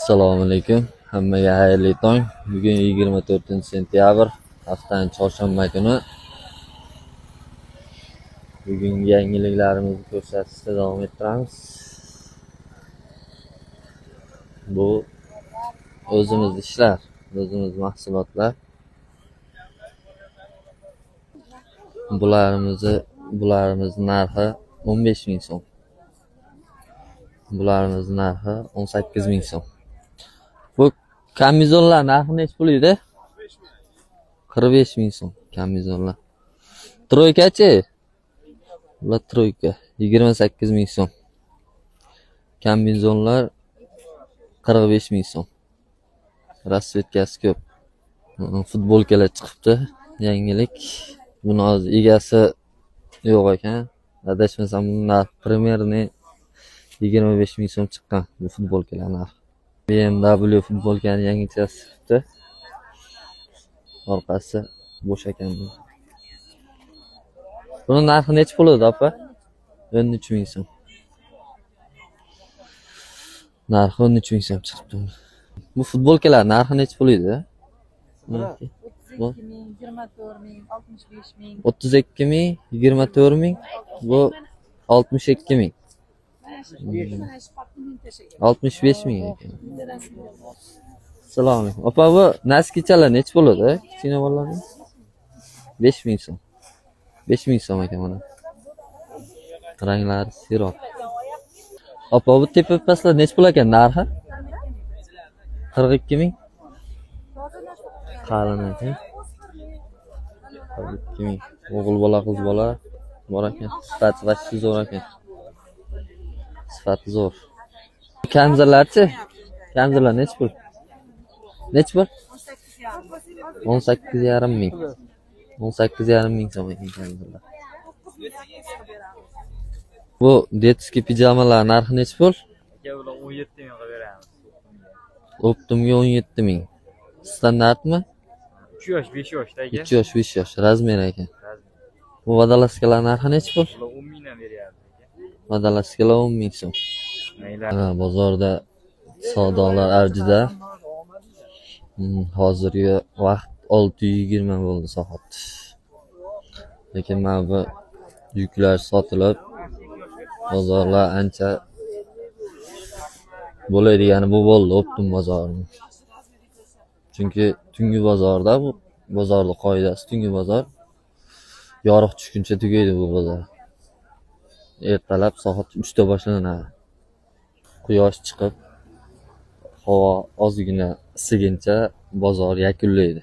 Assalomu alaykum. Hammaga xayrli tong. Bugun 24-sentyabr, haftaning chorshanba kuni. Bugungi yangiliklarimizni ko'rsatishda davom ettiramiz. Bu o'zimiz ishlar, o'zimiz mahsulotlar. Bularimiz narxi 15.000 so'm. Bularimiz narxi 18.000 so'm. Bu kamizonlar narxi necha pul edi? 45.000 so'm kamizonlar. Troykachi? Bular troyka 28.000 so'm. Kamizonlar 45.000 so'm. Rasvetkasi ko'p. Futbolkalar chiqibdi. Yangilik. Buni hozir egasi yo'q ekan. Adashmasam bunlar primerni 25.000 so'm chiqqan bu futbolkalar narxi. BMW futbolkani yangichasi chiqibdi. Orqasi bo'sh ekan bu. Buni narxi necha pul edi, opa? 13.000 so'm. Narxi 13.000 so'm chiqibdi. Bu futbolkalar narxi necha pul edi? 32.000, 24.000, bu 62.000. 65.000 ekan. Assalomu alaykum. Opa, bu naskichalar necha pul edi? Kichkina bolalarning 5.000 so'm. 5.000 so'm ekan mana. Ranglari sirop. Opa, bu tepa pastlar necha pul ekan narxi? 42.000. Qalin ekan. 42.000. O'g'il bola, qiz bola bor ekan. Sifati vaqti zo'r ekan. Sifati zo'r. Kamzirlarchi? Kamzirlar necha pul? Necha pul? 18.5 ming. 18.5 ming so'm ekan kamzirlar. Bu detskiy pijamalar narxi necha pul? Aka, ular 17 ming qilib beramiz. Optimga 17 ming. Standartmi? 3 yosh, 5 yoshda aka. 3 yosh, 5 yosh razmer ekan. Bu vodolaskalar narxi necha pul? Ular 10 mingdan beryapti aka. Vodolaskalar 10 ming so'm. Bozorda savdolar avjida. Hozirgi vaqt 6:20 bo'ldi soat. Lekin mana bu yuklar sotilib, bozorlar ancha bo'laydigani bu bo'ldi Optim bozori. Chunki tungi bozorda bu bozorning qoidasi tungi bozor. Yorug' tushguncha tugaydi bu bozor. Ertalab soat 3 da boshlanadi. Quyosh chiqib, havo ozgina isiguncha bozor yakunlaydi.